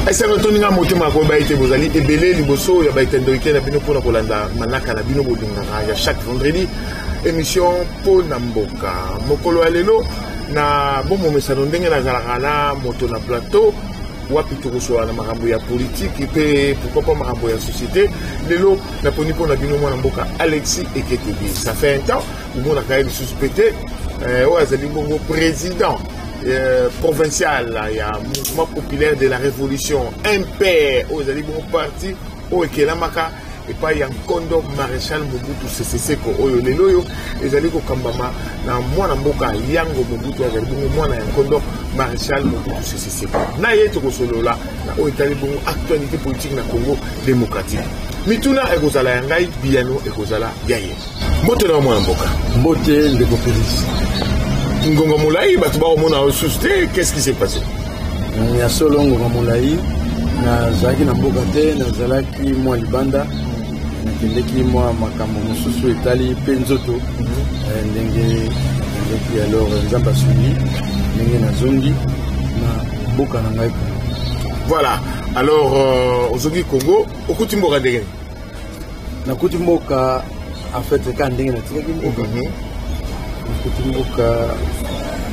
Est-ce que tu as monté ma cobaïté, vous allez ébeler les bossos, il y a des week-ends à Bino pour Polanda, Manaka, Bino Bodingara, il y a chaque vendredi, émission pour Namboka. Mokolo Alelo, na bon moment ça donne na Zalagana, moto na plateau, wapi tu reçois na maramboya politique, et puis pourquoi pas maramboya société. Lelo, na poni pour na Bino Namboka, Alexis et Ketebi. Ça fait un temps, où on a quand même suspecté, au président. Provincial, il y a un mouvement populaire de la révolution, impère, aux alibons parti, au Ekelamaka, et pas il y a un condo maréchal Mobutu Seseko, au Leloyo, et Zaliko Kambama, dans Mwana Mboka, Yango Mobutu, moi, un condo maréchal Mobutu Seseko. Naye Toko Solo là, au Italibon, actualité politique na Congo démocratique. Mituna et Gozala Yangai, Biano et Gozala Yaye. Mote na Mwana Mboka. Mote de Popélis. Ngongo Moulaï, qu'est-ce qui s'est passé? Il y a solo Ngongo Moulaï, na Zaki na Mbogate, na Zalaki moi Libanda, na Kendeki moi Makambo Mosusu Etali Penzoto, ndenge alors Nzamba Suni, ndenge na Zongi, na Boka na Ngai. Voilà. Alors aujourd'hui Congo, okuti Mboka ndenge. Na kuti Mboka en fait quand ndenge na tiraki Mboka. Kutumbuka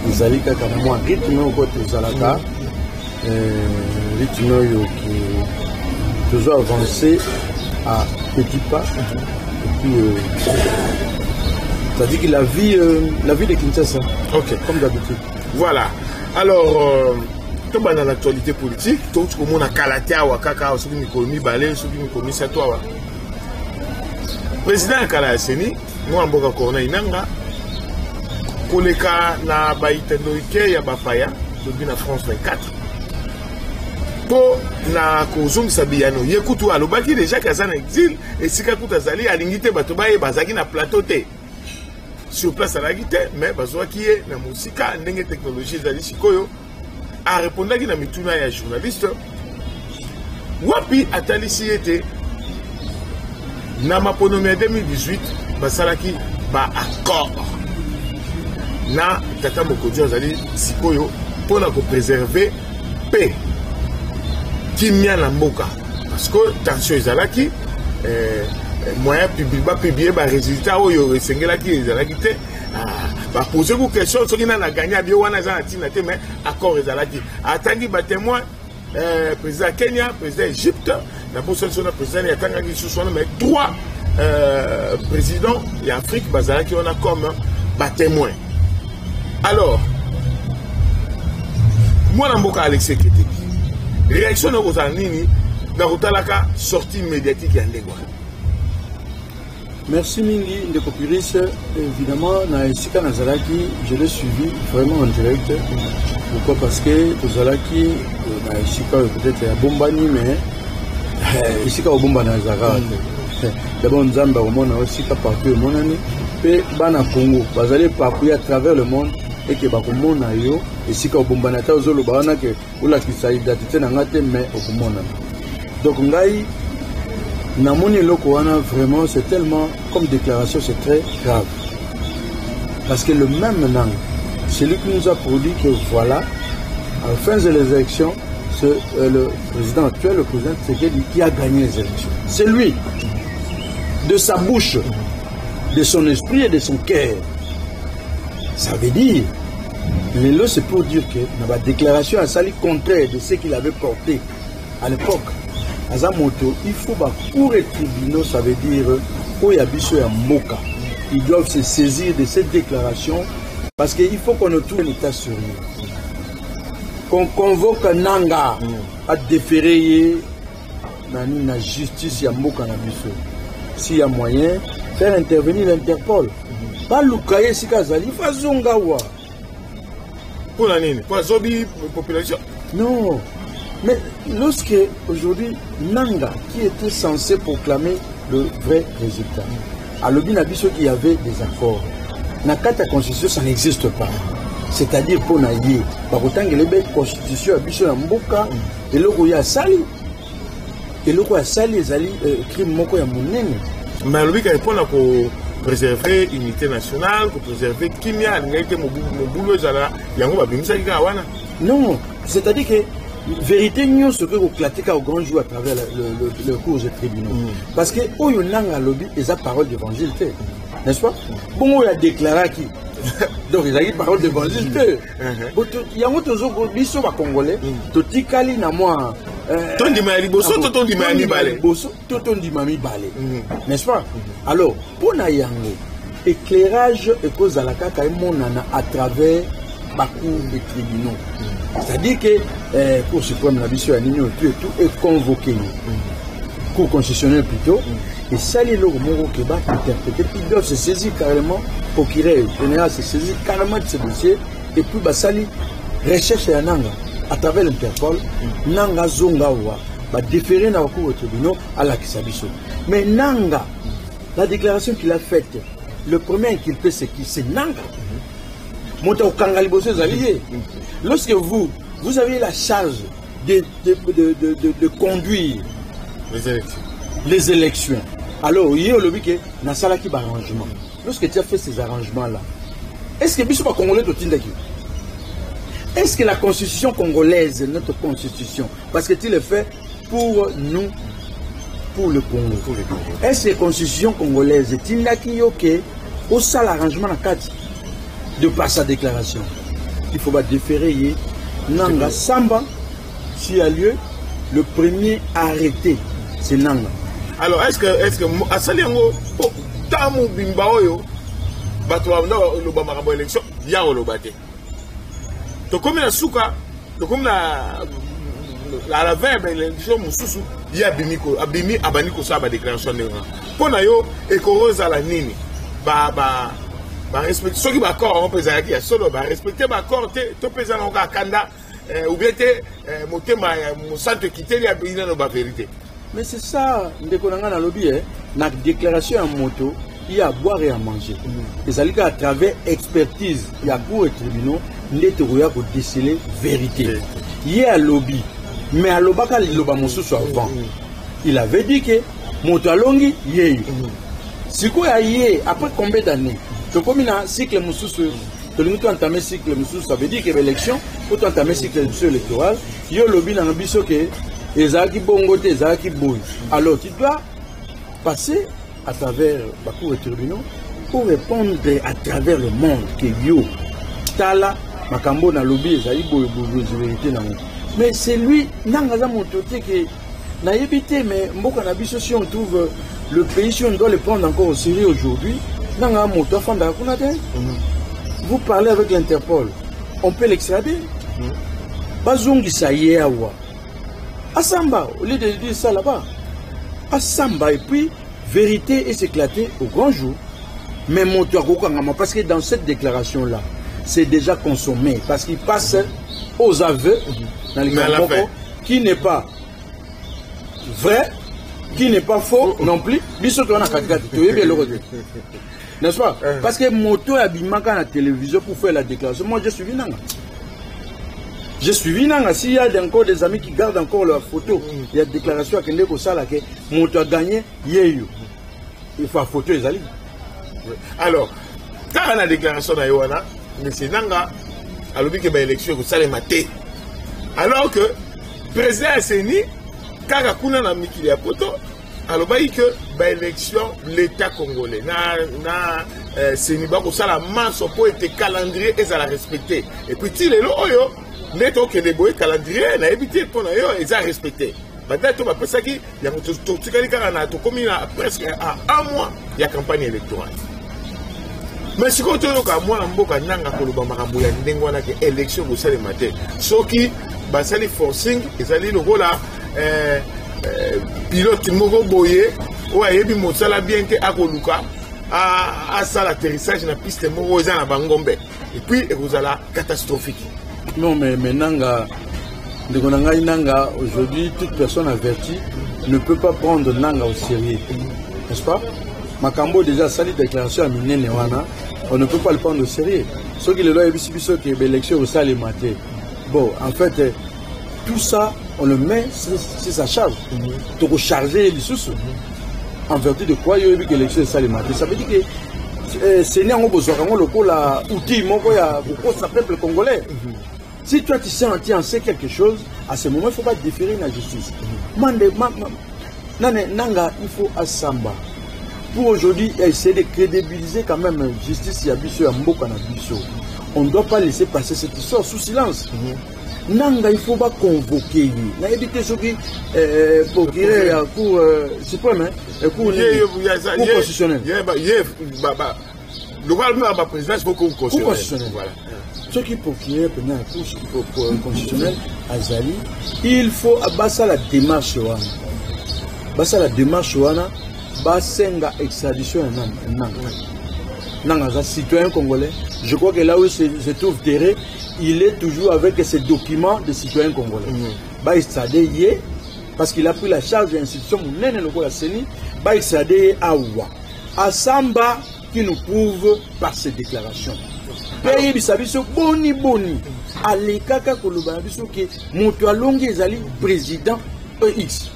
izalika kana mwa rythme au zalaka rythme yo qui toujours avancer à petits pas et puis c'est-à-dire que la vie de Kinshasa comme d'habitude. Voilà. Alors tout dans l'actualité politique tout comme on a kalatea wa kaka soki mikomi balé soki mikomi satwa président Kala Seni moi mboka corona inanga koleka na baitendoike ya bapaya tobi na France 24 po na kozongisa biyano yekutu alobaki déjà kaza na exil esika kuta zali alingite bato baye bazaki na plateau te sur place alaki te mais bazwaki ye na musika ndenge technologie ezali sikoyo arepondaki na mituna ya journaliste wapi atalisi ete na maponomi ya 2018 basalaki ba accord na tata Mokonzi azali sikoyo pour na préserver paix kimia na mboka parce que tension ezalaki moyen public ba publier ba résultat oyo esengelaki ezalaki te ba poser une question soki na gagner bien wana za tina te mais accord ezalaki atangi ba témoin président Kenya président Égypte na position na président ya tangaki suswana mais trois présidents et Afrique bazalaki on a comme ba témoin. Alors, moi, je suis Alexis Ketebi. Réaction de Rosanini, dans la sortie médiatique de Ndegwa. Merci Mingi, Ndeko Piris. Évidemment, dans Isika Nazalaki, je l'ai suivi vraiment en direct. Pourquoi? Parce que Nazalaki, dans Isika, peut-être à Bombani, mais Isika au Bomba Nazara. D'abord, Nzamba au monde, Isika partout au monde, et Bana Congo, vous allez parcourir à travers le monde. Et que bakomona yo et si ka bombanata ozolo baona que ola kisa identité na ngate mais okomona donc ngai na moni loko wana vraiment c'est tellement comme déclaration c'est très grave parce que le même nang celui qui nous a produit que voilà à la fin des élections c'est le président actuel le président Tshisekedi qui a gagné les élections c'est lui de sa bouche de son esprit et de son cœur. Ça veut dire, mais là c'est pour dire que dans la déclaration à sali contraire de ce qu'il avait porté à l'époque, à Zamoto, il faut pour les tribunaux, ça veut dire où il y a Bisso et Moka. Ils doivent se saisir de cette déclaration parce qu'il faut qu'on retourne l'état sérieux. Qu'on convoque Nanga à déférer la justice à Moka na Bisso. S'il y a moyen, faire intervenir l'Interpol. Pas Lukaye Sikazali, pas Zongawa. Pour la nini, pour la population. Non. Mais lorsque aujourd'hui, Nanga, qui était censé proclamer le vrai résultat, à l'Obi Nabiso il y avait des accords. Dans la constitution, ça n'existe pas. C'est-à-dire pour Naye, par autant que les constitution Abiso Mboka, et le Roya Sali. Et le Roya Sali, Zali, crime Moko ya Mounene. Mais l'Obi qui répond pour préserver l'unité nationale, pour préserver Kimia, l'unité Mobulo Zala, Yango Babimisa Gawana. Non, c'est-à-dire que vérité nous ce que vous claquez au grand jour à travers le cours de tribunal. Parce que où il y a un lobby et sa parole d'évangile, n'est-ce pas? Bon, il a déclaré qui. Donc il a eu parole d'évangile. Il y a un autre biso va congolais. Toti kali na moi. Tondi mami boso, tondi mami balé. Boso, tondi mami balé. N'est-ce pas? Alors pour na yango éclairage et cause à la kaka monana à travers ma cour des tribunaux. C'est-à-dire que Cour suprême la mission à Nino tout est convoqué. Cour constitutionnelle plutôt. Et ça les logs moro qui va interpréter. Ils doivent se saisir carrément. Procureur général se saisir carrément de ce dossier. Et puis Basali recherche à Nanga à travers l'Interpol. Nanga Zongawa va déférer dans la cour des tribunaux à la Kisabiso. Mais Nanga, la déclaration qu'il a faite, le premier inculpé c'est qui? C'est Nanga. Monta au Kangaliboso Zalié. Lorsque vous avez la charge de conduire les élections, alors il y a le but que dans ça qui arrangement. Lorsque tu as fait ces arrangements-là, est-ce que Bissou va congolais de Tindaki? Est-ce que la constitution congolaise, notre constitution, parce que tu le fais pour nous, pour le Congo, est-ce que la constitution congolaise, Tindaki ok, au ça l'arrangement à 4 de par sa déclaration? Il faut déférer Nanga Samba, s'il y a lieu, le premier arrêté, c'est Nanga. Alors, est-ce que à Saliango, Tamu Bimbaoyo, Batouamda, le Bamarabo élection, Yao le Baté. Donc, comme la Souka, comme la veille de l'élection, Moussou, il y a Abimi, Abaniko Saba déclaration de rang. Pour Nayo, et Koroza la Nini, respecter ceux qui d'accord on peut qui a solo respecter l'accord to pesa na kanda ou bien motema mo centre quitter ya bina no ba vérité. Mais c'est ça ndeko nanga na lobby na déclaration en moto il y a à boire et à manger. Et ça à travers expertise il y a cour et tribunaux ndete roya ko déceler vérité. Il y a lobby mais à lobaka loba mosusu avant. Il avait dit que moto alongi yeyi. Siko ya yé après combien d'années? Donc, comme il y a un cycle moussous, tu as entamé un cycle moussous, ça veut dire que l'élection, pour entamer un cycle électoral, il y a le lobby dans le biseau que les Zaki Bongote, les Zaki Boy. Alors, tu dois passer à travers la cour et tribunaux pour répondre à travers le monde que yo, Tala, Makambo, na lobby, les Zaki Boy, vérité. Mais c'est lui, Nangaza Motote, que n'a évité, mais Mboka Nabiso, si on trouve le pays, si on doit le prendre encore au sérieux aujourd'hui, vous parlez avec l'Interpol, on peut l'extrader. Bazongi ça y est, Asamba, au lieu de dire ça là-bas, Asamba, et puis vérité est s'éclater au grand jour. Mais parce que dans cette déclaration-là, c'est déjà consommé, parce qu'il passe aux aveux dans les cas qui n'est pas vrai, qui n'est pas faux non plus. N'est-ce pas? Parce que moto a bimaka la télévision pour faire la déclaration. Moi, j'ai suivi Nanga. J'ai suivi Nanga. S'il y a encore des amis qui gardent encore leur photo, il y a une déclaration à Kende Kosala que moto a gagné, il faut la photo les alliés. Alors, quand on a la déclaration de Yohana, M. Nanga a dit que l'élection est salée maté. Alors que le président Seni, quand on a mis qu'il y a photo, alors que l'élection l'État congolais na Séniba pour ça la masse pour être calendrier et ça la respecter et puis il est là oyo neto que les boy calendrier na éviter pour na yo et ça respecter maintenant tout va penser qu'il y a tout na to comme presque à un mois il y a campagne électorale mais si quand on ka moi mboka nanga ko loba makambo ya ndengo wana que élection au sale matin soki basali forcing ezali lokola pilote moko boye ou ayebi mosala bien que akoluka à ça l'atterrissage na piste moko eza na bangombe et puis ekozala catastrophique. Non mais Nanga Nanga aujourd'hui toute personne avertie ne peut pas prendre Nanga au sérieux, n'est-ce pas? Makambo déjà sali déclaration à Minene wana on ne peut pas le prendre au sérieux. Ce qui le doit biso que l'élection au sale maté. Bon en fait tout ça on le met sur sa charge. Donc charger les sous. En vertu de quoi il y a eu que l'élection est salée matin. Ça veut dire que c'est né en besoin de outil, mon peuple congolais. Si toi tu sais quelque chose, À ce moment, il ne faut pas déférer la justice. Nanga, il faut assamba. Pour aujourd'hui, essayer de crédibiliser quand même la justice, il y a Bisso, il y a Mboka na Bisso. On ne doit pas laisser passer cette histoire sous silence. Nanga, il ne faut pas convoquer. Il faut éviter ce qui pour tirer à cours suprême, cours constitutionnel. Le roi de la présidence, il faut qu'on constitutionnel. Voilà. Ce qui pour tirer pour constitutionnel, Azali, il faut abattre la démarche. Basa la démarche wana basenga extradition Nanga citoyen congolais. Je crois que là où se trouve terré, il est toujours avec ses documents de citoyen congolais. Ba extradé parce qu'il a pris la charge de l'institution munene loko la CENI, ba extradé awa. Asamba qui nous prouve par ses déclarations. Pays bisabiso boni alekaka koloba biso ke moto alongi ezali président X.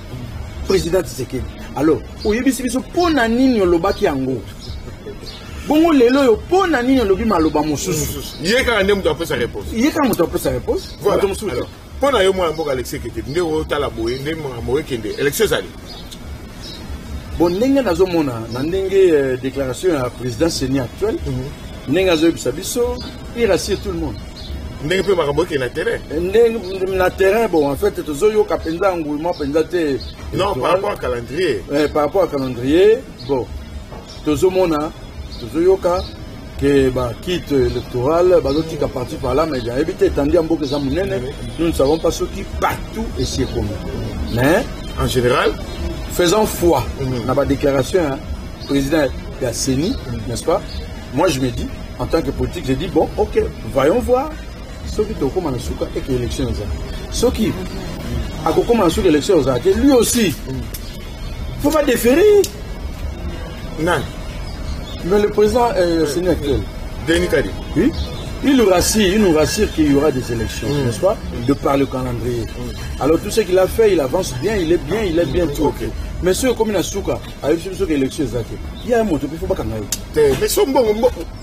Président Tshisekedi. Alors, oyebisi biso pona nini olobaki yango. Bongo lelo yo pona nini olobi maloba mosusu. Yeka ndem do apesa réponse. Yeka moto apesa réponse. Voilà. Alors, pona yo mo mboka Alexis Kekedi ndeko tala boye ndem mo kende élection zali. Bon ndenge nazomona na ndenge déclaration ya président CENI actuel. Ndenge azobisa biso, il rassure tout le monde. Ndenge pe makambo ke na terrain. Ndenge na terrain bon en fait tozoyo ka penza ngouima penza te. Non, par rapport au calendrier. Par rapport au calendrier, bon. Tozomona tozoyoka que ba kit électoral bazoti ka parti par là mais il y a évité tandi ambo que ça munene. Nous ne savons pas ce qui partout et c'est comment. Mais en général, faisons foi dans la déclaration président de la CENI, n'est-ce pas? Moi je me dis en tant que politique, je dis bon, OK, voyons voir ce qui te commence et que l'élection est. Ce qui a commencé l'élection aux lui aussi. Il ne faut pas déférer. Non. Mais le président CENI actuel. Denis Kadi. Oui. Il nous rassure qu'il y aura des élections, n'est-ce pas? De par le calendrier. Alors tout ce qu'il a fait, il avance bien, il est bien tout. Okay. Mais ce comme il a souka, avec ce que l'élection est. Il y a un mot, il ne faut pas qu'on aille. Mais ce bon,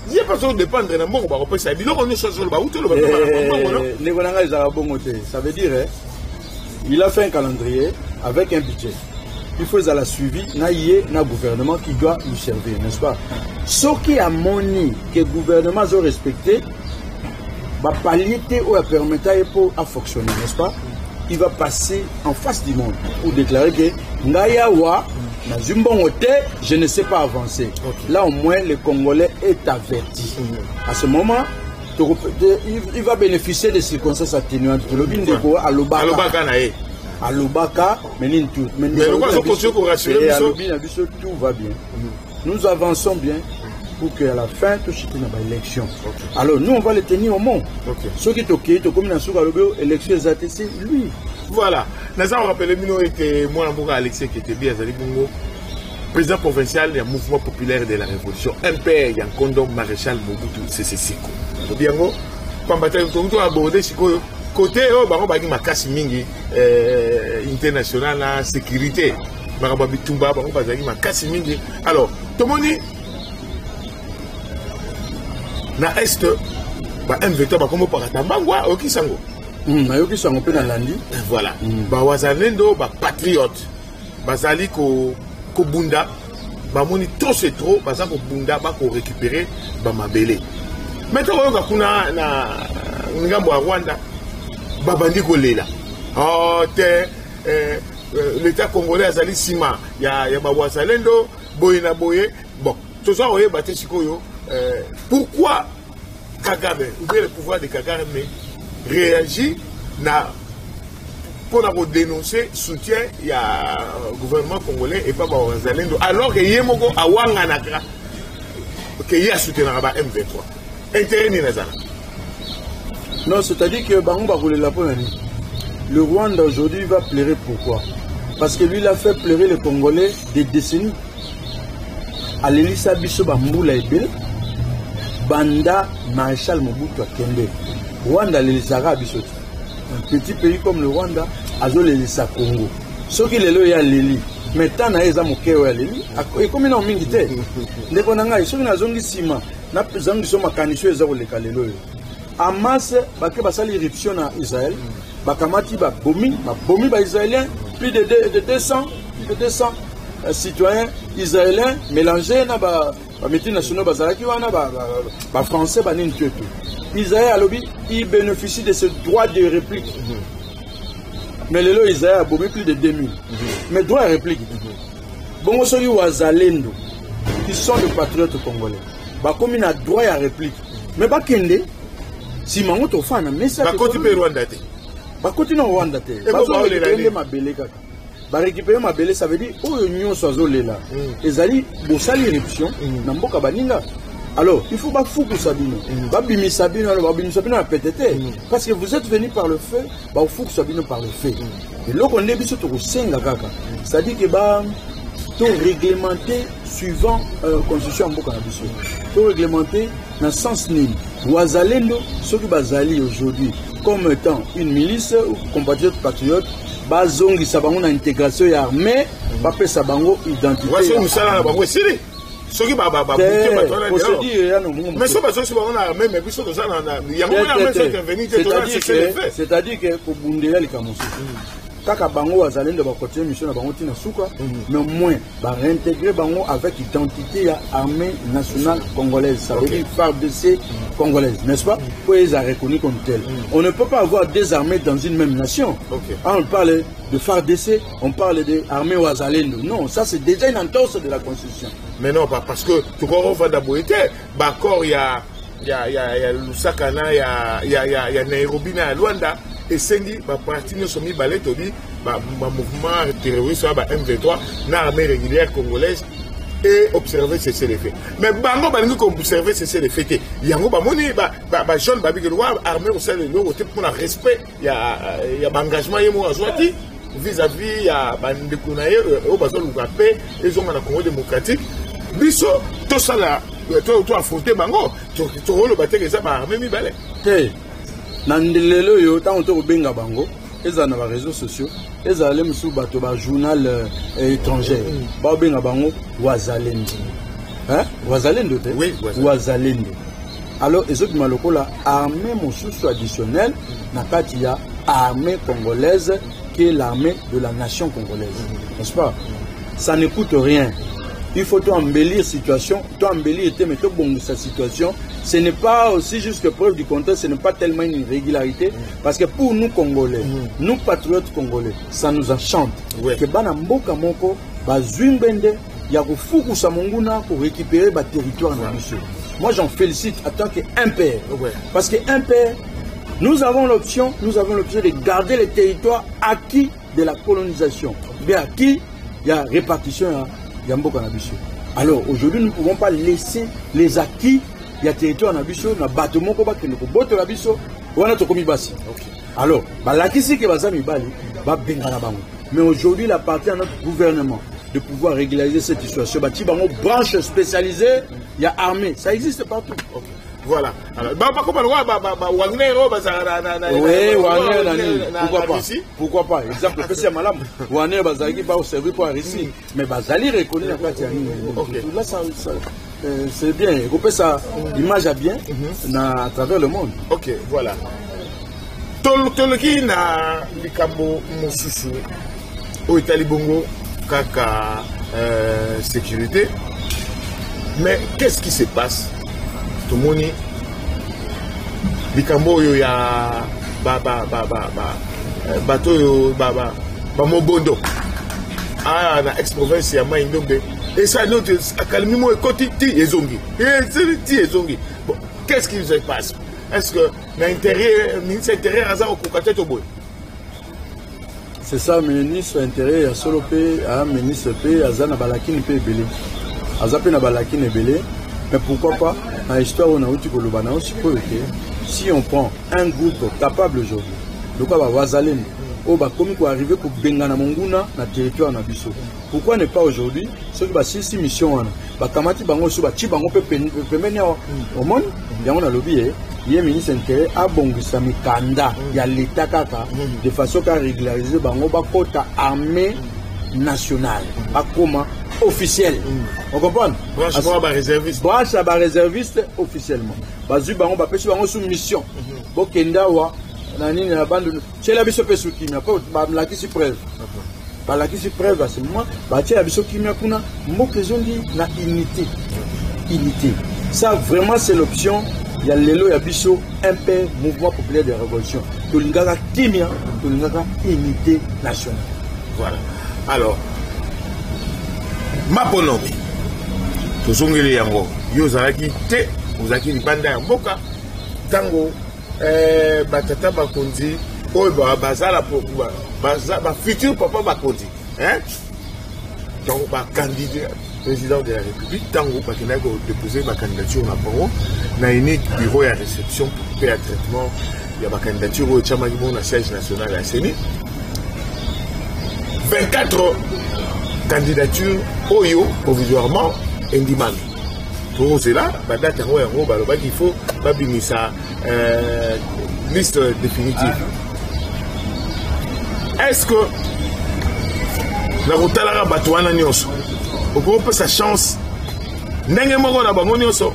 il n'y a pas besoin de dépendre de mon on va ça. Il on est sur le bas, ça veut dire, il a fait un calendrier avec un budget. Il faut la suivi, na gouvernement qui doit nous servir, n'est-ce pas? Ce qui a moni que le gouvernement a respecté, va pallier ou à permettre à fonctionner, n'est-ce pas? Il va passer en face du monde pour déclarer que Ngayawa, je ne sais pas avancer. Okay. Là au moins le Congolais est averti. À ce moment, il va bénéficier des circonstances atténuantes. À l'Obaka, mais tout va bien. Nous avançons bien pour qu'à la fin, tout ce qui n'a pas d'élection. Alors nous, on va le tenir au monde. Ceux qui sont comme dans le élection, c'est lui. Voilà. Nous avons rappelé que moi, Alexis qui était bien, président provincial du mouvement populaire de la révolution. MPR, Yankondo, maréchal Mobutu, c'est Seko. Bien, on va aborder côté baron makasi mingi international la sécurité maraba bitumba baron bazaki makasi mingi. Alors tomoni na est ba M23 ba komo parata bangwa okisango na yokisango pe na landi voilà ba wazalendo ba patriote bazali ko bunda ba moni trop c'est trop baza ko bunda ba ko récupérer ba mabele maintenant oyoka kuna na ngambo ya Rwanda babandi kolela l'état congolais azali sima ya bawazalendo boye na boye bon toza oyeba te sikoyo pourquoi Kagame ou bien le pouvoir de Kagame réagit pour dénoncer soutien ya gouvernement congolais et pas bawazalendo alors que yemoko awanganaka que ya soutenir ba M23 intérêt ni nazana. Non, c'est-à-dire que le Rwanda aujourd'hui va pleurer. Pourquoi? Parce que lui, il a fait pleurer les Congolais des décennies. À l'Elisa Bisso Bamboula Ebele, Banda Maréchal Mobutu Akende. Rwanda, l'Elisa Bisso. Un petit pays comme le Rwanda, Azo l'Elisa Congo. Ce qui est là, il y a l'Eli. Mais tant qu'il y a l'Eli, et comme il y a un militaire, les Rwandais, ceux qui ont Sima, n'a pas besoin de se Hamas, basali éruption en Israël, bakamati babomi israéliens, plus de 200 citoyens israéliens mélangés na multinationaux bazalaki wana ba français ba nini tout. Israël alobi il bénéficie de ce droit de réplique. Mais le Israël a bombé plus de 2000. Mais droit de réplique. Bon soki wazalendo qui sont des patriotes congolais. Ba comme il a droit à réplique. Mais ba kende si mango to fana mais ça ba koti pe Rwanda te. Ba koti na Rwanda te. Ba so récupérer ma belé kaka. Ba récupérer ma belé ça veut dire oyo nyonso azolela. Ezali bosali éruption na mboka baninga. Alors, il faut pas foutre Sabino. Babimi Sabino, la PTT. Parce que vous êtes venu par le feu, bah foutre Sabino par le feu. Et là, on est bien sur le Senga Kaka. C'est-à-dire que bah tout réglementé suivant constitution en Bokanabiso. Tout réglementé dans le sens nul. Ouazalendo, ceux qui bazali aujourd'hui, comme étant une milice ou compatriote patriote, bazongi sabango na intégration et armée, bape sabango identité. Voici où ça là, bah voici. Ce qui c'est-à-dire que pour Bundela les Kamosu kaka bango azalendo ba continuer mission na bango tina suka mais au moins ba réintégrer bango avec identité ya armée nationale congolaise, ça veut dire FARDC congolaise, n'est-ce pas? Pour les reconnu comme tel. On ne peut pas avoir deux armées dans une même nation. On parle de FARDC, on parle de armée Ouazalendo. Non, ça c'est déjà une entorse de la constitution. Mais non, pas parce que tu vois, on va d'abord être d'accord, il y a Lusakana, il y a Nairobi, il y a Luanda, et Sengi, ma partie nous sommes mis balais, ma mouvement terroriste, M23, l'armée régulière congolaise, et observer cesser les faits. Mais bango bango comme observer cesser les faits. Il y a un moni jeune babi que noir armé au sein de l'eau pour le respect. Il y a engagement et moi azwati vis-à-vis il y a bande kunaye au besoin de paix ils ont un Congo démocratique. Biso tout ça là toi affronter bango tu le battre que ça ba armé mi balé. Hey, nandelelo yo tant to benga bango. Ils ont les réseaux sociaux, ils ont les journal étranger. Ba benga bango Ouazalendo. Hein? Ouazalendo te? Oui, Ouazalendo. Alors les autres malokola armée mosusu additionnelle na kati ya armée congolaise qui est l'armée de la nation congolaise. N'est-ce pas? Ça ne coûte rien. Il faut embellir la situation, embellir sa situation. Ce n'est pas aussi juste que preuve du contraire, ce n'est pas tellement une irrégularité. Parce que pour nous Congolais, nous patriotes congolais, ça nous enchante. Que bana mboka moko, bazwimbende, ya kufuku sa monguna pour récupérer le territoire na biso. Moi j'en félicite en tant qu'un père. Parce qu'un père, nous avons l'option de garder les territoires acquis de la colonisation. Bien acquis, il y a répartition. Alors aujourd'hui nous ne pouvons pas laisser les acquis il y a territoire na biso na bâtiment ko ba kene ko boto la biso wana to komi basi. Alors balakisi ke bazami bali ba bengana bango. Mais aujourd'hui il appartient à notre gouvernement de pouvoir régulariser cette situation. Bati bango branche spécialisée, il y a armée, ça existe partout. Voilà. Alors, Wagner, pourquoi pas? Exemple, c'est malam. Wagner, Bazali, va au service pour la Russie. Mais Bazali reconnaît la partie. Là, c'est bien. Il peut ça image à bien à travers le monde. Ok, voilà. Toloki na likambo mosusu au Italie Bongo kaka sécurité. Mais qu'est-ce qui se passe? Moni bikambo yo ya bato yo mobondo na ex-province ya Maindombe et ça notre akalmi mo ekoti ti ezongi bon qu'est-ce qui se passe? Est-ce que ministre intérieur aza okokate to boy? C'est ça, ministre intérieur ya solo pe a ministre pe azana balakini pe belé azape na balakini belé. Mais pourquoi pas, dans l'histoire où on a eu si on prend un groupe capable aujourd'hui, le cas va Ouazalendo, on va comme arriver pour Bengana Monguna, dans le territoire nabiso. Pourquoi ne pas aujourd'hui, ceux qui ont 6 missions, Bakamati Bango Suba, Chibango peut mener au monde, il y a un lobby, il y a un ministre intérieur, à Bongisa Mikanda, il y a l'État Kaka, de façon à régulariser Bango Bakota armée nationale, à comment officiel. On comprend? Branche à réserviste officiellement. Bazu bango ba pesi bango sous mission. Bokendawa nani na bande chez la biso peso kimia ko ba mlakisi preuve ba lakisi preuve à ce moment ba chez la biso kimia kuna mboka zondi na unité ça vraiment c'est l'option il y a lelo ya biso un peu mouvement populaire de révolution to lingaka kimia to lingaka unité nationale. Voilà. Alors maponomi tozongeli yango yo zalaki te ozalaki libanda ya mboka tango batata bakonzi oyo bazala futur papa bakonzi donc bacandidat président de la République tango bakendaki déposer bacandidature na bango na unique bureau ya réception pour faire traitement ya bacandidature oyo etiamaki bongo na siège national ya CENI 24 candidature oyo provisoirement endimami pour cela badate yango yango balobaki il faut babimisa liste définitive. Est-ce que na kotalaka bato wana nyonso okopesa chance ndenge moko na bango nyonso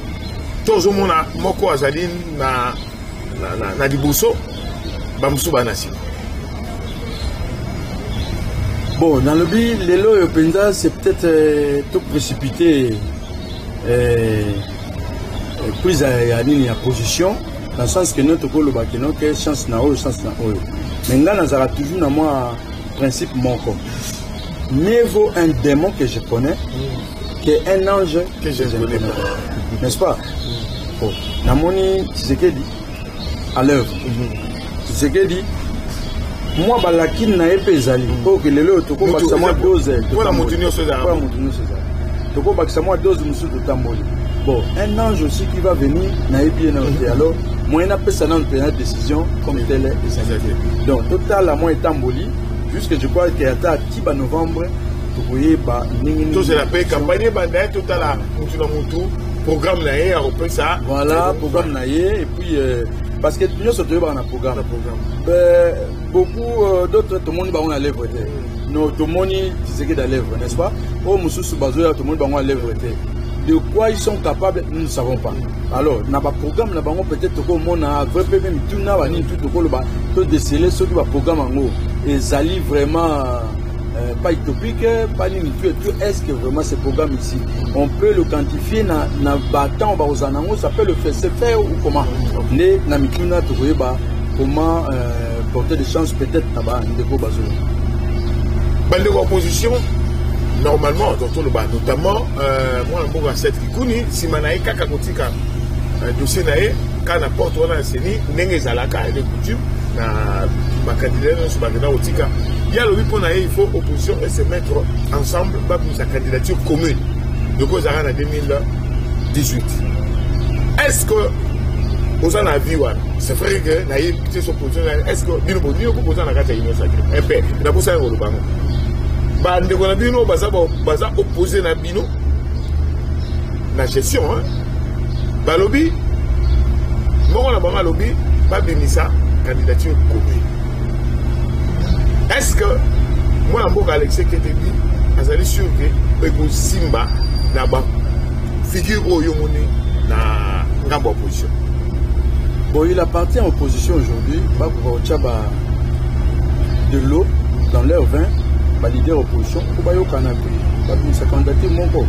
tozomona moko azali na liboso bamosusu banasi? Bon, dans le but, les lois au Penza, c'est peut-être tout précipité prise à position, dans le sens que notre colo bakino, que chance na chance na oyo. Mais là, nous avons toujours dans moi principe mon corps. Mieux vaut un démon que je connais qu'un ange que je ne connais pas. N'est-ce pas? Bon, Namoni, c'est ce qu'il dit à l'œuvre. C'est ce qu'il dit. Moi balaki na epezali pour que lelo toko bakisa moi dose pour la montunio César toko bakisa moi dose musu de tamboli. Bon, un ange aussi qui va venir na bien na alors moi na pesa na une décision comme telle est. Donc total à moi tamboli jusque je crois qu'il y a tiba novembre tokoye ba ningi tout c'est la paix campagne banda total à mutu programme na ye européen ça voilà programme na ye et puis parce que nous sommes dans un programme. Beaucoup d'autres, tout le monde va à l'œuvre. Non, tout le monde est à l'œuvre, n'est-ce pas? Oh, Moussou Bazoya, tout le monde va à l'œuvre. De quoi ils sont capables, nous ne savons pas. Alors, dans le programme, peut-être que mon a même tout n'a pas tout déceler ce qui va programme en haut. Et ça lit vraiment pas utopique, pas limite. Est-ce que vraiment ce programme ici, on peut le quantifier dans battant aux anangos, ça peut le faire ou comment? Les Namikuna, tu vois, comment porter des chances peut-être là-bas, de Bande opposition, normalement, notamment, moi, je suis à cette Kikouni, si Manaï Kakakotika, dossier naïe, quand n'importe où on a enseigné, n'est-ce pas les coutumes, ma candidature sur Bagdad Otika. Il y a le pour il faut opposition et se mettre ensemble pour sa candidature commune. Donc, on a en 2018. Est-ce que vous en avez vu, c'est vrai que naïe petite opposition, est-ce que Bino Bodino propose la carte union sacrée? Un peu, il a posé un rôle. Bah, on a Bino, baza opposé na Bino, la gestion, hein. Bah, lobby, moi on a pas lobby, pas bénissa candidature commune. Est-ce que moi, je Alexis qui était dit, je suis sûr que Simba n'a pas figure au Yomoni dans l'opposition. Bon, il appartient à l'opposition aujourd'hui, de l'eau dans leur vin, valider l'opposition, pour que sa candidature mon corps.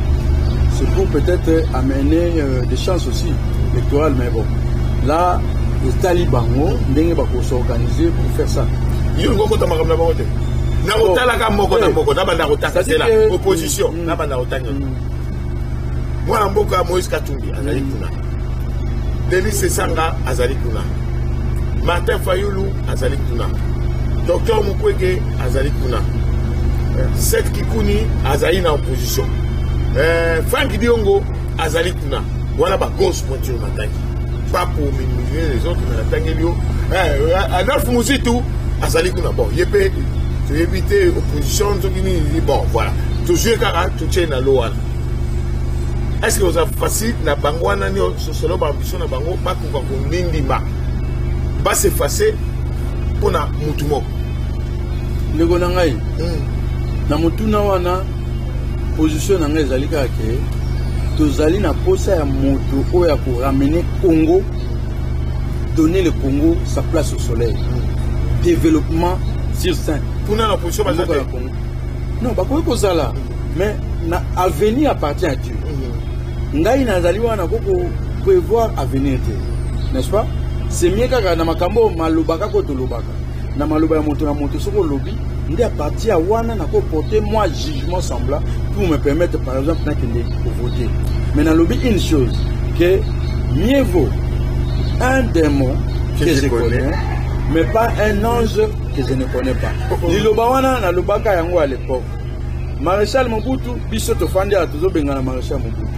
C'est pour peut-être amener des chances aussi électorales, mais bon. Là, les talibans, ils vont s'organiser pour faire ça. Yo ngoko ta makamna bangote na kotala ka moko na moko na banda kotaka c'est la opposition na banda kotanga mwana mboka Moïse Katumbi azali kuna Denis Sanga azali kuna Martin Fayulu azali kuna Docteur Mukwege azali kuna Seth Kikuni azali na opposition Frank Diongo azali kuna voilà ba gauche moitié matangi pas pour minimiser les autres na tangeli Adolphe Mouzitou azali kuna bon yepé tu éviter opposition bon voilà toujours kaka tu tiens na loi. Est-ce que vous avez facile na bangwana ni solo ba ambition na bango ba ko mingi ba s'effacer pour na mutu moko ndeko na ngai na mutu na wana position na ngai ezali kaka ke tozali na posa ya mutu oya ko ramener Congo donner le Congo sa place au soleil. Développement sur scène. Pour nous, la position, non, pas quoi que là. Mais l'avenir appartient à Dieu. Ngai nazali wana koko prévoir avenir, n'est-ce pas? C'est mieux que na makambo malobaka ko tolobaka. Na maloba ya moto na moto soko lobi, ndi appartient à wana na ko porter moi jugement semblant pour me permettre par exemple de voter. Mais na lobi une chose que mieux vaut un démon que je connais, mais pas un ange que je ne connais pas. Liloba wana na lobaka yango à l'époque. Maréchal Mobutu, biso to fandi a tozo bengana Maréchal Mobutu.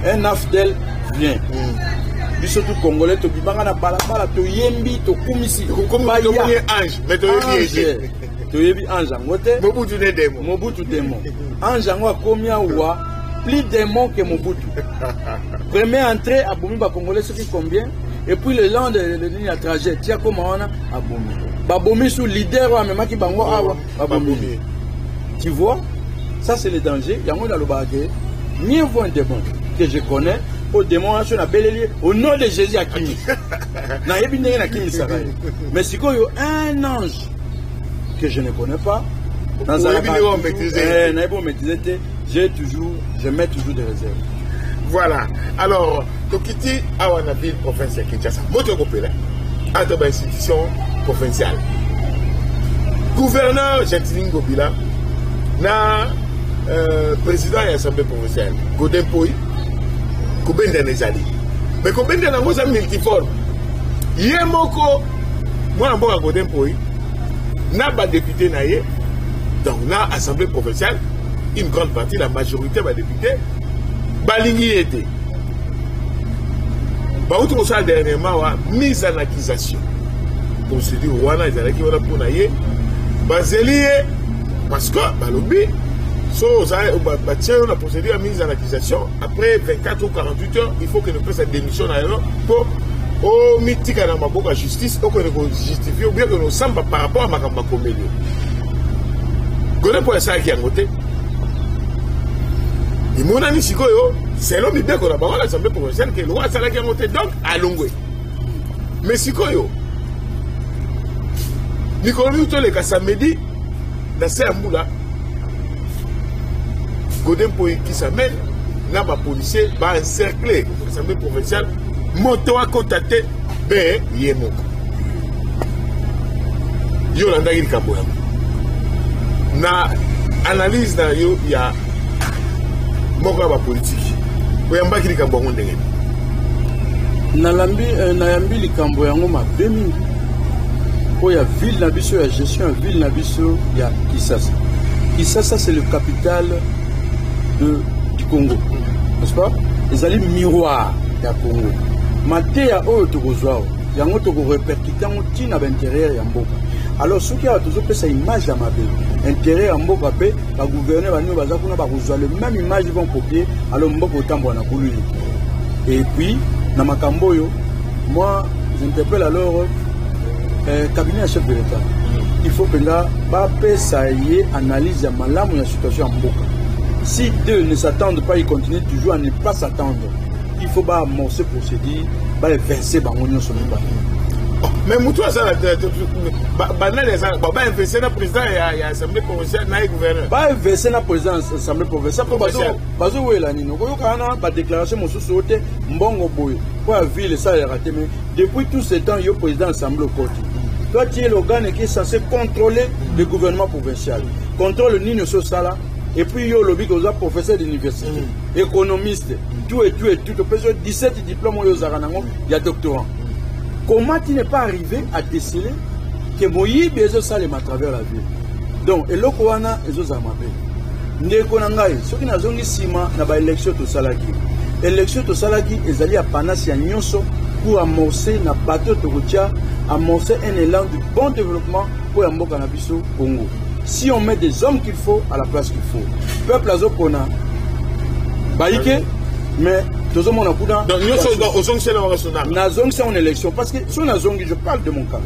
Un afdel vient. Biso tout Congolais to bibanga na balabala to yembi to kumisi. Comme to ange, mais to yebi to yebi ange ngote. Mobutu ne démon. Mobutu démon. Ange ngo komia wa plus démon que Mobutu. Première entrée à Boumi ba Congolais c'est combien? Et puis le long de ligne à trajet, tia comment on a à Boumi. Ba Boumi sous leader wa même qui bango awa ba Boumi. Tu vois? Ça c'est le danger. Il y a un bagage. Mieux vaut un démon que je connais au démon au nom de Jésus à Kimi. Mais si il y a un ange que je ne connais pas, je mets toujours des réserves. Voilà. Alors, Tokiti a une ville provinciale Kinshasa. Moto Kopela a une institution provinciale. Gouverneur Gentilin Gobila na président de l'Assemblée provinciale, Godin Poy, Kobenda Nezali. Mais Kobenda n'a pas multiforme. Yemoko, moi, je suis Godin Poy, n'a pas député naïe, donc na Assemblée provinciale, une grande partie, la majorité des députés, Balingi était. Baoutou ça dernièrement, mise en accusation. Pour se dire, Wana, ils allaient qui vont pour naïe, Bazeli, parce que, Balobi, la procédure a mise en accusation. Après 24 ou 48 heures, il faut que nous fasse cette démission pour au mythique à la justice, ou que nous justifions, ou bien que nous sommes par rapport à ma campagne. Vous pour ça qui est à côté. Et mon ami Sikoyo, c'est l'homme bien qu'on a parlé à l'Assemblée provinciale que le roi Salaki a monté donc à Longwe. Mais Sikoyo, Nicolas Mouton, les Kassamedi, dans ces amours-là, Godin Poy qui s'amène, là, ma policier va encercler l'Assemblée provinciale, moto à contacter, ben, Yemoko. Yolanda il Kaboya. Na analyse na yo, il y a Moka politique. Oyamba ki Kaboya ndenge. Nayambi likambo yango mabe mingi. Po ya ville na biso ya gestion ya ville na biso ya Kisasa. Kisasa c'est le capital du Congo, n'est-ce pas? Les alliés miroir du Congo. Matéa o tokozwa, yango toko répercuter en tina à l'intérieur ya mboka. Alors ceux qui a toujours fait cette image à ma vie, intérieur ya mboka pe, ba gouverneur ba nous baza kuna ba kozwa le même image ils vont copier, alors mboka otambo na boululi. Et puis na makambo yo, moi j'interpelle alors cabinet chef de l'État. Il faut que là ba pe ça y analyse ya malamu ya situation ya mboka. Si deux ne s'attendent pas, ils continuent toujours à ne pas s'attendre. Il faut pas amorcer procédure, pas verser dans l'union sur le bas. Mais Moutou, ça, banal, ça, pas investir dans le président et l'Assemblée provinciale, dans le gouverneur. Pas investir dans le président et l'Assemblée provinciale. Parce que vous avez dit, vous avez une déclaration, vous avez dit, Mbongo Boy, pour la ville, ça a raté. Mais depuis tout ce temps, il y a le président de l'Assemblée au côté. Toi, tu es l'organe qui est censé contrôler le gouvernement provincial. Contrôle le Nino Sosala. Et puis, il y a le lobby qui est professeur d'université, économiste, tout et tout et tout. Il y a 17 diplômes, il y a doctorant. Comment tu n'es pas arrivé à déceler que Moïse Bézo Salem à travers la ville? Donc, et là, on a des choses à m'appeler. Ndekonangai, ceux qui n'ont pas sima na ba élection to salaki. Élection to salaki, ils allaient à Panassia Nyonso pour amorcer na bateau de routier, amorcer un élan du bon développement pour Yambo Canabiso Congo. Si on met des hommes qu'il faut à la place qu'il faut. Peuple azokona baïke, mais tout le monde a coudin. Donc nous sommes c'est en élection parce que sur la zone, je parle de mon cas.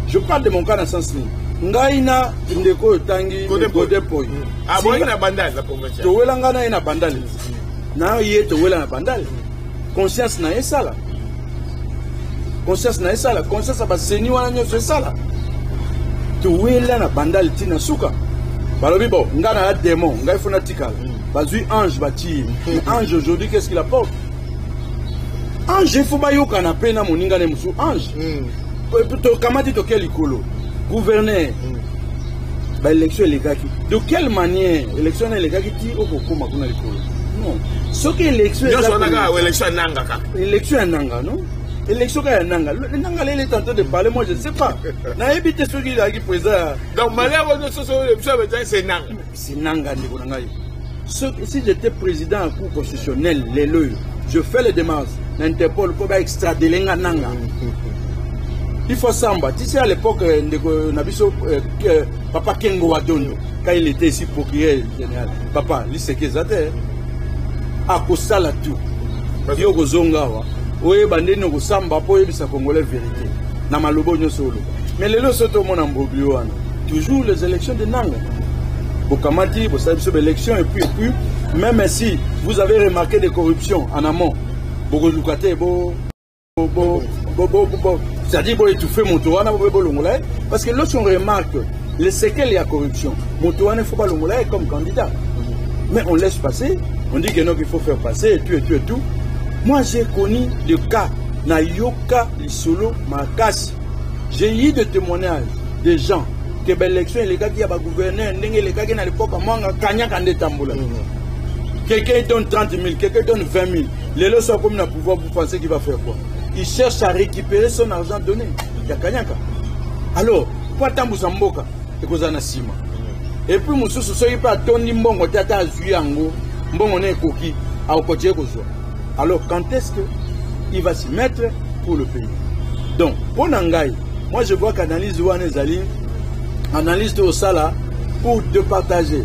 Je parle de mon cas dans le sens où ngaina ndeko tangi Godepoi. Ah bon, il y a bandal la province. To wela ngana ina bandal. Na yé to wela na bandal. Conscience na esala. conscience na esala conscience ba seni wana nyo esala to wela na bandal tina suka balobi bon ngana la démon ngai fona tikala bazui ange bati ange aujourd'hui qu'est-ce qu'il apporte ange il faut ba yoka na pena moninga ne musu ange to kamati to quel ikolo gouverneur ba élection elegaki de quelle manière élection elegaki ti okokoma kuna likolo non ce que élection élection nanga non élection ka nanga nanga lele tantôt de parler moi je ne sais pas na éviter ce qui a qui président donc malheur de ce c'est nanga ndiko nanga si j'étais président en cour constitutionnelle les je fais les démarches n'Interpol pour extrader lenga nanga il faut samba tu sais à l'époque ndeko nabiso papa Kengo Wadondo quand il était ici procureur général papa liseke zate a kosala tout yo kozonga wa oye bandeni kosamba po yebisa congolais vérité na malobo nyoso olo mais lelo soto mona mbobli wana toujours les élections de nanga bokamati bo sabiso élection et puis même si vous avez remarqué des corruptions en amont boko lukate c'est-à-dire bo étouffer moto wana bo longola parce que lorsqu'on remarque les séquelles de la corruption moto wana faut pas longola comme candidat mais on laisse passer on dit que non qu'il faut faire passer et tout. Moi j'ai connu le cas Nayoka Lisolo Makasi. J'ai eu des témoignages de gens que l'élection les gars qui a gouverneur les gars qui à l'époque manga kanya kande tambola. Quelqu'un donne 30 000, quelqu'un donne 20 000. Les lois sont comme le pouvoir, vous pensez qu'il va faire quoi? Il cherche à récupérer son argent donné. Il y a kanyaka. Alors, pour Tambousamboka, et Kozana Sima. Et puis, Moussou, ce n'est pas Tony Mbongo, Tata Zuyango, Mbongo Koki, à Okotier Kozo. Alors, quand est-ce qu'il va s'y mettre pour le pays? Donc, pour Nangaï, moi je vois qu'analyse Ouanezali, analyse de Osala, pour de partager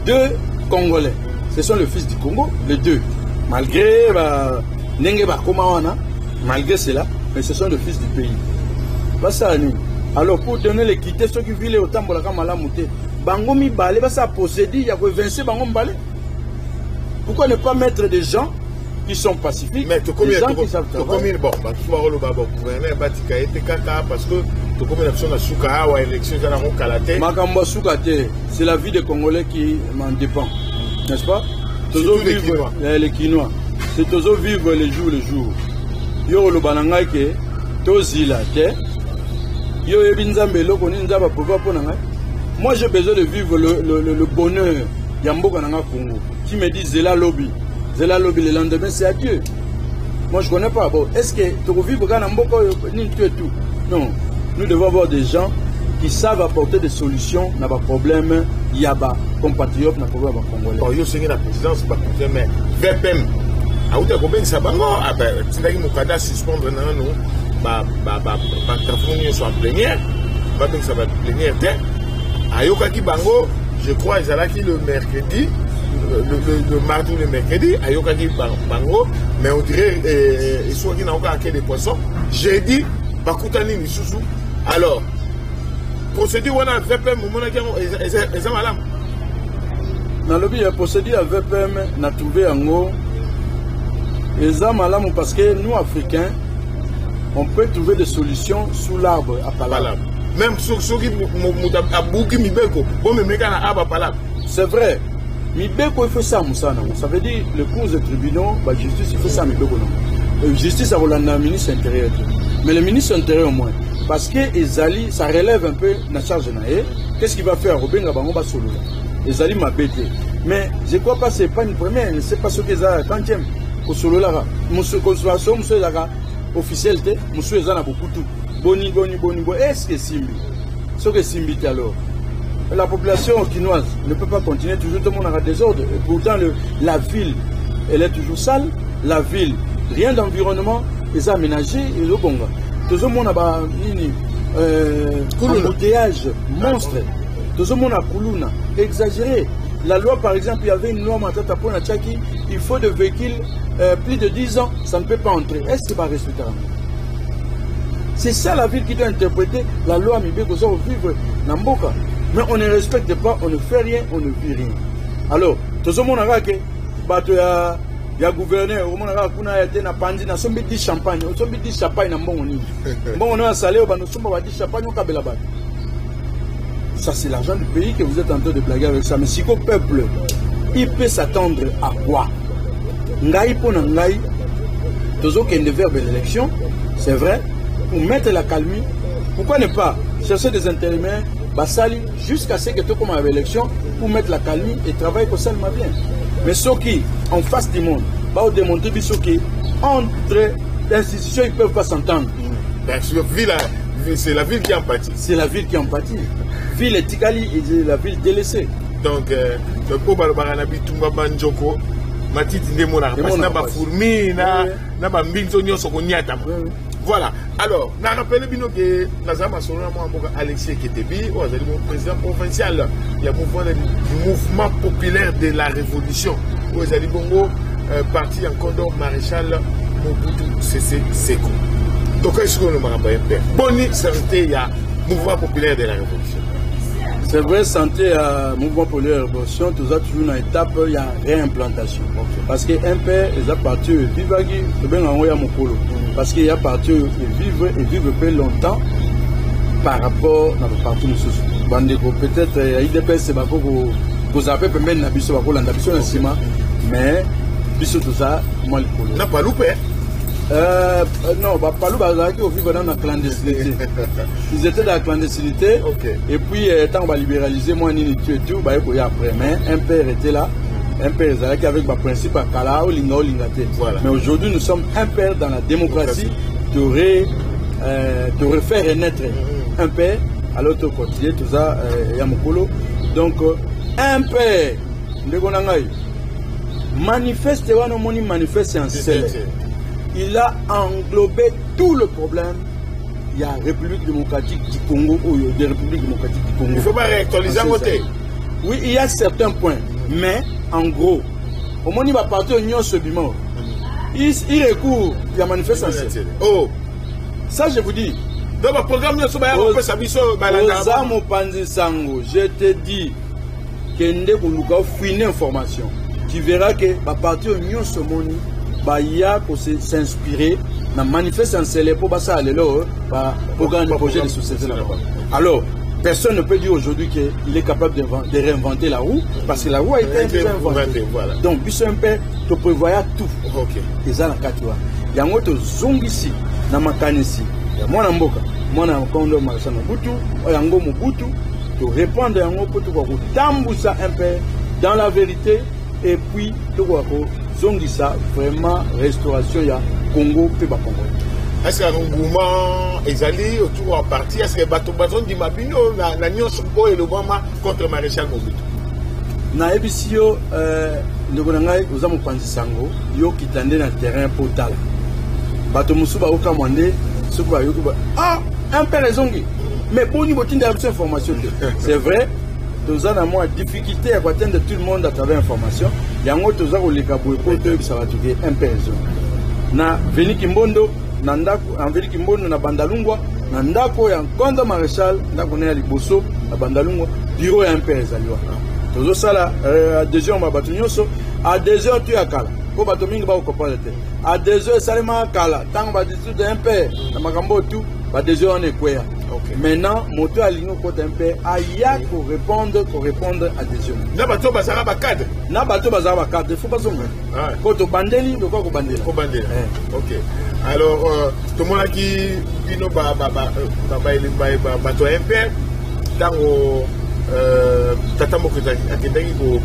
deux Congolais. Ce sont les fils du Congo, les deux. Malgré malgré cela, mais ce sont les fils du pays. Alors, pour donner l'équité, ceux qui vivent au Tambola Malamouté, Bangomi Balé, ça possède, il y a Vincent Bangom Balé. Pourquoi ne pas mettre des gens qui sont pacifiques, mais des gens qui savent travailler? Parce que c'est la vie des Congolais qui m'en dépend, n'est-ce pas? Toujours vivre les Quinois, c'est toujours vivre les jours. Yo le bananga ke tozila te yo ebinzambe loko ni nzaba pouvoir pour nanga. Moi j'ai besoin de vivre le bonheur Yamboka nanga Congo. Qui me dit Zela Lobby le lendemain c'est à Dieu. Moi je connais pas. Bon, est-ce que tu veux vivre quand Namboka ni tout et tout? Non, nous devons avoir des gens qui savent apporter des solutions à nos problèmes. Yaba compatriotes na problème congolais. Bon, yo c'est la présidence pas mais VPM Aouta Koben Sabango, Tindaki Moukada suspendre non, Trafoni soit en plénière, ça va plénière. Ayoka Kibango, je crois, Zalaki le mercredi, le mardi ou le mercredi, Ayoka Kibango, mais on dirait, ils sont qui n'a encore des poissons. J'ai dit, Bakoutani Misusu. Alors, procédure, on a VPM, ils ont malade. Dans le but, il y a procédure à VPM, on a trouvé en haut. Et ça, malade, parce que nous, Africains, on peut trouver des solutions sous l'arbre à Palab. Même ceux qui Abouki Mibeko, bon, mais c'est vrai. Mibeko, il faut ça, Moussana. Ça veut dire le cours de tribunaux, la justice, il faut ça, Mibeko. La justice, ça va le ministre intérieur. Mais le ministre intérieur, au moins, parce que Ezali, ça relève un peu la charge. Qu'est-ce qu'il va faire? Robenga Bangoba Solo. Ezali m'a bêté. Mais je ne crois pas que ce n'est pas une première, ce n'est pas ce qu'ils ont 30e. Solo là, monsieur là, officiel, monsieur Zana beaucoup tout. Boni, est-ce que Simbi? Ce que Simbi alors? La population quinoise ne peut pas continuer, toujours tout le monde aura des ordres. Et pourtant, la ville, elle est toujours sale. La ville, rien d'environnement, les aménagés, et le bon. Tout le monde a un embouteillage monstre. Tout le monde a Koulouna, exagéré. La loi, par exemple, il y avait une loi pour la Tchaki, il faut des véhicules plus de 10 ans, ça ne peut pas entrer. Est-ce que c'est pas respectable? C'est ça la ville qui doit interpréter la loi Mibeko vivre Namboka. Mais on ne respecte pas, on ne fait rien, on ne vit rien. Alors, tout le monde a que ya gouverneur omona kaka kuna ya te na pandi na sombi 10 champagne sombi 10 champagne na mbongo nini mbongo na salé ba no somba ba 10 champagne okabela ba. Ça c'est l'argent du pays que vous êtes en train de blaguer avec ça, mais si le peuple il peut s'attendre à quoi? Ngai pona ngai tozo kende vers l'élection, c'est vrai, pour mettre la calmie. Pourquoi ne pas chercher des intérimaires basali jusqu'à ce que tout comme à l'élection pour mettre la calmie et travailler pour ça bien. Mais ceux qui en face du monde va démontrer ceux qui entre institutions ils peuvent pas s'entendre. C'est la ville qui en pâtit. C'est la ville qui en pâtit. Ville et Tikali et la ville délaissée. Donc le pauvre Baranabi Tumba Banjoko Matiti Ndemona parce na ba fourmi na ba mbinzo nyonso ko nyata. Voilà. Alors, na rappelé bino que Nazama Solona Mboka Alexis Ketebi, le président provincial, il y a du mouvement populaire de la révolution. Vous allez bongo parti en condor maréchal Mobutu Sese Seko. Donc est-ce qu'on ne m'a pas peur? Boni santé il y a mouvement populaire de la révolution. C'est vrai, santé à mouvement populaire de la révolution, tout ça toujours une étape, il y a réimplantation. Okay. Parce que un père, ils ont parti vivre bien en Mokolo. Parce qu'il y a parti vivre plus longtemps par rapport à notre parti nous. Peut-être il y a des personnes c'est pas vous avez peut mettre n'abisso pas pour l'ambition en ciment, mais biso tout ça moi le polo. N'a pas loupé. Non, bah, Palou Bazaki au vivre dans la clandestinité. Ils étaient dans la clandestinité. Okay. Et puis, tant qu'on va libéraliser, moi, ni tout, bah, après. Mais un père était là. Un père avec le principe à Kala ou Linga ou Lingate. Voilà. Mais aujourd'hui, nous sommes un père dans la démocratie. Tu aurais fait renaître un père à l'autre côté, tout ça, Yamokolo. Donc, un père, manifeste, manifeste en scène. Il a englobé tout le problème. Il y a République démocratique du Congo ou des Républiques démocratiques du Congo. Il ne faut pas réactualiser en côté. Oui, il y a certains points. Mais, en gros, au moment où il va partir au Nyon Sebimo, il recourt, il y a manifestation. Oh! Ça, je vous dis. Donc, le programme de je te dis que fouiller l'information. Tu verras que va partir au Nyon Sebimo. Il y a s'inspirer dans la manifestation pour passer à l'élo pour gagner le projet de société. Alors, personne ne peut dire aujourd'hui qu'il est capable de réinventer la roue parce que la roue a été inventée. Voilà. Donc, puis un peu, tu prévois tout. Et ça, il y a un autre zong ici, dans ma canne ici. Il y a mon amboka, mon amboka, Marshal Mobutu, il y a un Mobutu, tu répondre à un peu, tu tamboussa un peu dans la vérité et puis tu vois Zongisa, vraiment, restauration, il y a Congo, Péba Congo. Est-ce qu'il y a un mouvement exalé autour en partie? Est-ce que Baton dit Mabino, la Nyon Sombo et le Bama contre Maréchal Mobutu? Na ebisio, nous avons pensé Sango, yo qui tendait dans le terrain pour Tala. Bato Moussouba Oka Mwande, Souba Yokuba. Ah, un peu raison. Mais pour nous, il y a une information. C'est vrai. Nous avons une difficulté à atteindre tout le monde à travers l'information. Il y a un autre qui ça va trouver un peu raison. Na Veni Kimbondo, en Veni Kimbondo, na Bandalungwa, Nandako, un compte maréchal, Nakone Aliboso, na Bandalungwa, bureau un peu raison. Nous avons à 2 heures, à 2 heures, tu as Kala. Pour Batomingo, à 2 heures, Salima Kala. Tant que tu as un peu, na Makambo, tout, à 2 heures, on est quoi? Maintenant, moto a ligné côté un peu, aya pour répondre à des gens. Na bato bazara ba cadre. Na bato bazara ba cadre, faut pas sommer. Quand on bandeli, de quoi qu'on bandeli. Faut bandeli. OK. Alors tout le monde qui pino bato un peu dans tata moko akendaki ko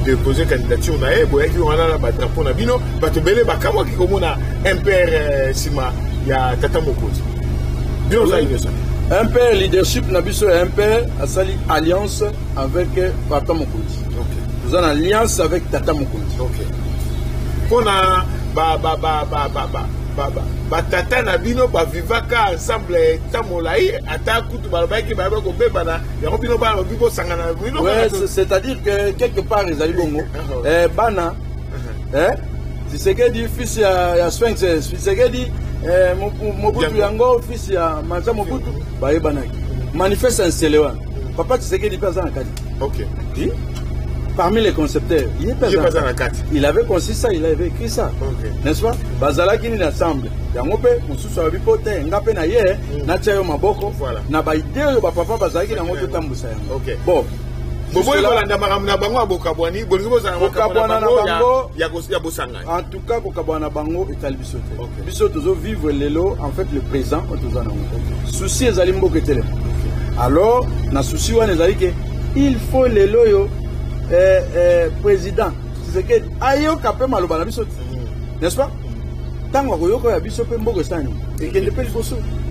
déposer candidature na e boya ki wana na ba drapeau na bino bato bele bakamwa ki komona un peu sima ya tata moko. Un peu leadership Nabiso et un peu a sali alliance avec Tata Mokonzi. Nous avons une alliance avec Tata Mokonzi. Pour na Tata Nabino vivaka ensemble tamolai attaque tout balbaki ba ko bebana ya bino ba bibo sangana bino. C'est-à-dire que quelque part ils allaient bongo bana c'est ce que dit fils ya Sphinx c'est ce que dit Mobutu yango fils ya Manza Mobutu ba yebanaki manifeste en Selewa papa tu sais que dit personne en Kadi. OK. parmi les concepteurs, il n'est pas dans la carte. Il avait conçu ça, il avait écrit ça. Okay. N'est-ce pas? Bazala qui n'est ensemble. Yangope, Moussou Bipote, Ngape na ye, Natchayo Maboko, voilà. Na baïdé, papa Bazala qui n'a pas tamboussa. Ok. Bon. En tout cas, Kokabwana Bango est à Bissote. Bissote, vivre l'élo, en fait, le présent, souci est Zalimbo Ketele. Alors, na souci, il faut l'élo, président. C'est que, ayo kapé malobana Bissote. N'est-ce pas? Tango Koyoko ya Bissote Mbogostani. Et que le pays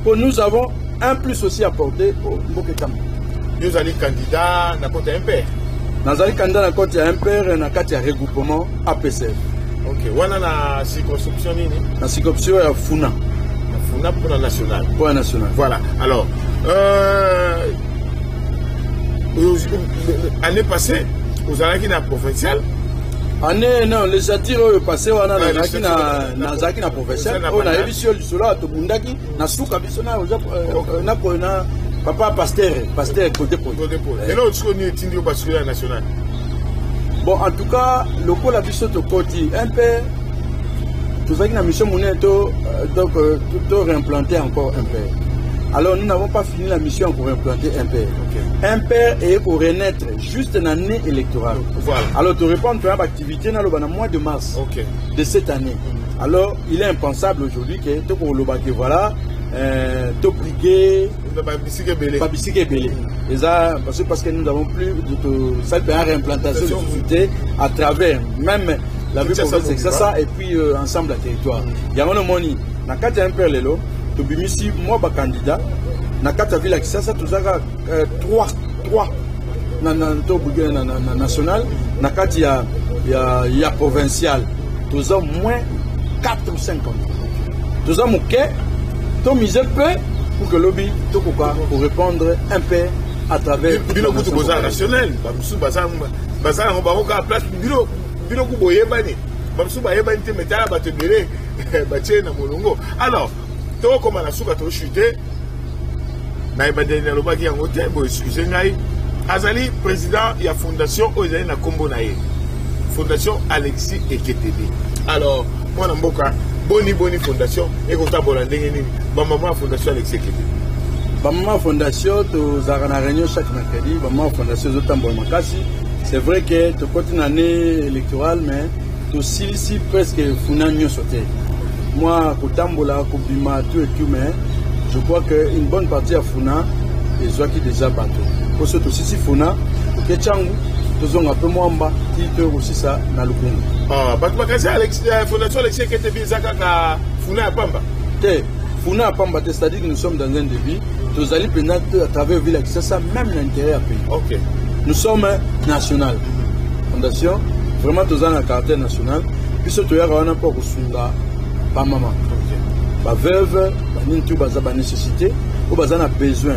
pour nous avons un plus aussi apporté au Mboketam. Nous allons candidat na côté MPR. Nous allons candidat na côté MPR na côté regroupement APCF. OK. Wana na circonscription nini? Na circonscription ya Funa. Na Funa pour la nationale. Pour la nationale. Voilà. Alors année passée, vous allez na provincial. Année non, les attirs passé wana na zaki na provincial. On a émission du solo to bundaki na suka biso na papa pasteur côté pôle. Et là, tu connais Tindio Basculier national. Bon, en tout cas, le pôle a biso to côté un peu. Tout ça qui na mission monnaie donc tout réimplanter encore un peu. Alors nous n'avons pas fini la mission pour implanter un père. Okay. Un père est pour renaître juste une année électorale. Voilà. Alors tu réponds à l'activité dans le mois de mars de cette année. Alors il est impensable aujourd'hui que tu pour le baquet voilà t'obliger Babisike Belé. Parce que nous n'avons plus de ça peut une réimplantation d'activité à travers même la vie province ça et puis ensemble à territoire. Il y a un moni na kati un père lelo to bimisi moi ba candidat na kati ville à Kisasa tozaka 3 na national na kati ya provincial toza moins 4 ou 5 ans. Toza moké to miser peu pour que lobby to koka pour répondre un peu à travers bino kutu boza national bamsu baza ngo baroka place bino ku boyebani bamsu bayebani te metala batebele batie na molongo. Alors to koma na suka to chuter na ibadeni na lobaki yango te bo excuse ngai azali président ya fondation ozali na kombo na ye fondation Alexis Eketebe. Alors moi na mboka boni fondation et kotabola ndenge nini ba maman fondation Alexis Eketebe. Ba maman fondation to zara na réunion chaque mercredi ba maman fondation zotambola makasi. C'est vrai que to côté une année électorale mais to silisi presque funanyo sauter. Moi, Kotambola, Kobima, tout, mais je crois qu'une bonne partie à Funa est qui déjà battu. Pour ce aussi, si Funa, au Ketchangu, nous avons un peu moins bas, qui aussi ça dans le Congo. Ah, la fondation Alexis Eketebe Zaka Funa à Pamba. Funa à Pamba, c'est-à-dire que nous sommes dans un débit, nous allons pénétrer à travers la ville, c'est ça, même l'intérêt à payer. Ok. Nous sommes national. Fondation, vraiment, nous avons un caractère national. Puis surtout, il y a un peu de pas maman. Ba veuve, ba nintu baza ba nécessité, ou baza na besoin.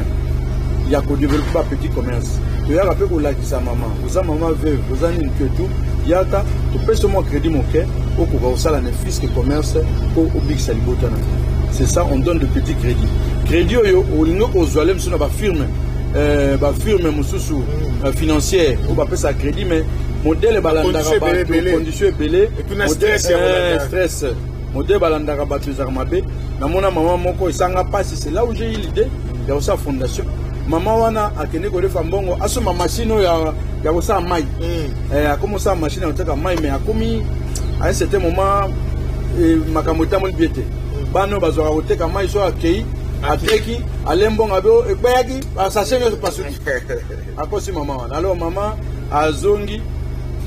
Il y a qu'au développer un petit commerce. Tu as rappelé qu'on l'a dit sa maman. Vous avez maman veuve, vous avez une que tout. Il y a ta, tu peux seulement crédit mon cœur, ou pour voir ça la néfice que commerce, ou au big salibotana. C'est ça, on donne de petits crédits. Crédit au lingo aux zoalem sur la firme, moussou financière, ou ba pesa crédit, mais modèle balandara ba, condition belé, et puis stress. Modèle balandara ba tu zarmabe. Na mona maman moko isanga passe, c'est là où j'ai eu l'idée. Il y a aussi la fondation. Maman wana akene ko defa mbongo asoma machine ya kosa mai. A commencé à machine à taka mai mais a commis à un certain moment makamota mo biete. Bano bazwa koteka mai so akei ateki alembonga bo ekbayaki asashe nyo pasuki. Akosi maman wana. Alors maman azongi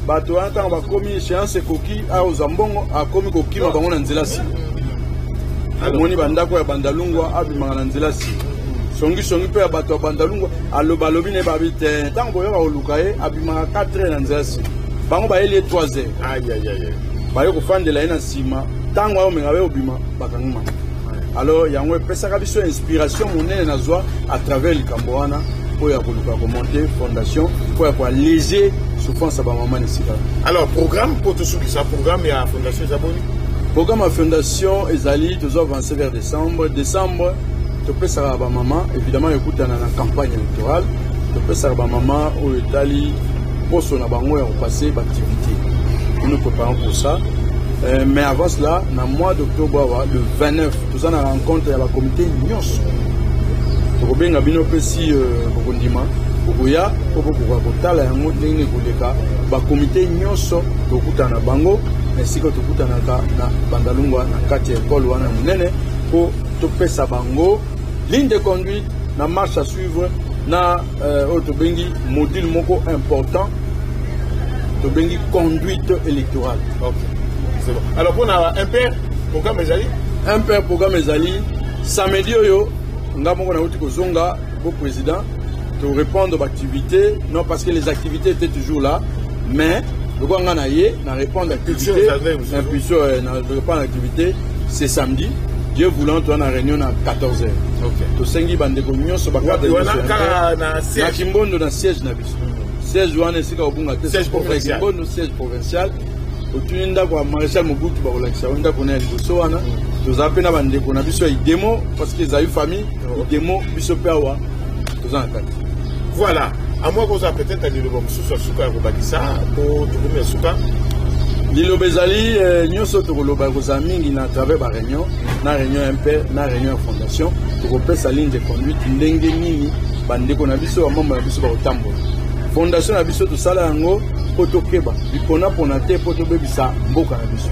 bato anta ba komi échéance koki a ozambongo a komi koki ma bango na nzela si. Moni bandako ya bandalungwa abimanga na nzela si. Songi pe abato bandalungwa aloba lobi ne babite tango boyoka olukaye abima 4 na nzasi bango ba eli 3 heures aïe bayo ko fandela ina sima tango ayo mengabe obima bakanguma. Alors yango pesa ka biso inspiration monene na zwa à travers likamboana pour ya koluka ko monter fondation pour ya ko léger souffrance ba maman nesika. Alors programme pour tout ce qui ça programme ya fondation Zaboni. Programme à fondation ezali toujours avancer vers décembre tu peux savoir ma maman évidemment écoute dans la campagne électorale tu peux savoir ma maman au Italie poste na bango ya passer l'activité. Nous nous préparons pour ça. Mais avant cela, dans le mois d'octobre, le 29, tout ça, on a rencontre à la comité Nyos. Pour bien gabino pesi bokondima, bokoya, pour kotala yango ndenge koleka, ba comité Nyos tokutana bango, ainsi que tokutana na bandalungwa na kati ya école wana munene pour topesa bango ligne de conduite, na marche à suivre, na autobengi module moko important, autobengi conduite électorale. Ok. C'est bon. Alors pour un père programme ezali programme ezali samedi oyo ngamoko na uti kozonga au président pour répondre aux activités, non parce que les activités étaient toujours là, mais le gouvernement na répondre à l'activité, l'impulsion na répondre à l'activité, c'est samedi. Dieu voulant, tu as une réunion à 14h. Ok. Tu sengi bande de nyonso bakade na Kimbondo na siège na biso. Siège wana sika obunga te siège provincial. Kimbondo siège provincial. Otuninda kwa maréchal Mobutu ba kolakisa onda kona liboso wana. Tozapena bande kona biso idemo parce que za eu famille, idemo biso pewa. Tozana kati. Voilà. À moi qu'on a peut-être aller le bon sous suka ko bakisa pour tout le suka. Lilo bezali nyonso tokoloba koza mingi na travers ba réunion na réunion MP na réunion fondation tokopesa ligne de conduite ndenge nini bandeko na biso bamamba na biso bakotambola fondation na biso tosala yango po tokeba bipona pona te po tobebisa mboka na biso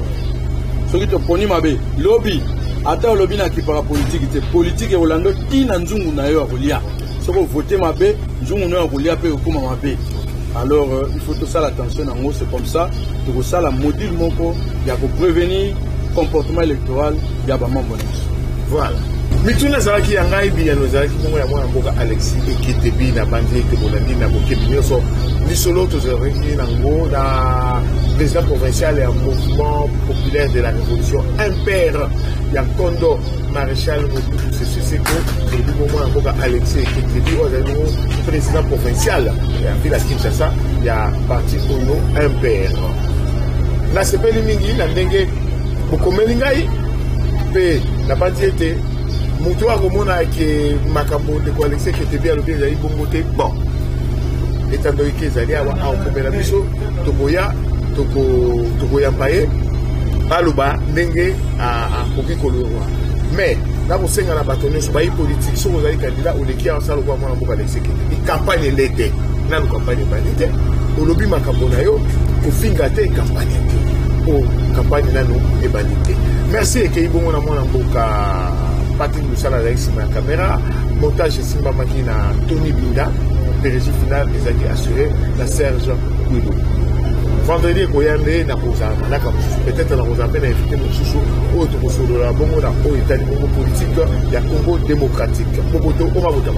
soki toponi mabe lobi ata olobi na kipaka politique te politique ekolanda tina nzungu na yo ya kolia soki ovote mabe nzungu na yo ya kolia mpe ekokoma mabe. Alors, il faut tout ça l'attention en haut, c'est comme ça. Tout ça, la module moko, il y a pour prévenir le comportement électoral, il y a pas mal de voilà. Mais tout le monde qui a un bien, nous avons dit que Alexis et qui était bien à Bandé, que Bolandi n'a pas été bien. Ni solo, tous les gens le président provincial et un mouvement populaire de la révolution impère. Il y a Kondo, maréchal, c'est et du moment où Alexis et qui était bien, le président provincial. Et en ville à Kinshasa, il y a parti Kondo impère. Là, c'est pas le mingi, la dengue, beaucoup melingai, mais la partie était. Mutu akomona ke makambo de Alexis qui était bien le bien ezali bongo te bon étant donné que ezali awa akomela biso tokoyamba ye aloba ndenge akoki koloba mais nakosenga na bato nyonso bayi politique soki ozali candidat oleki awa osala lokwa mwana mboka Alexis Kete campagne elete nanu campagne ebandi te olobi makambo na yo kofinga te campagne te o campagne nanu ebandi te merci ekei bongo na mwana mboka Patrick Moussala sur la caméra, montage Simba Makina, Tony Binda, régie finale les a assuré la Serge Kouilou. Vendredi, peut-être la Rosa Peine a invité mon chouchou, autre pour la Bongo, la État du Congo politique, il y a Congo démocratique. Boboto, on va voter.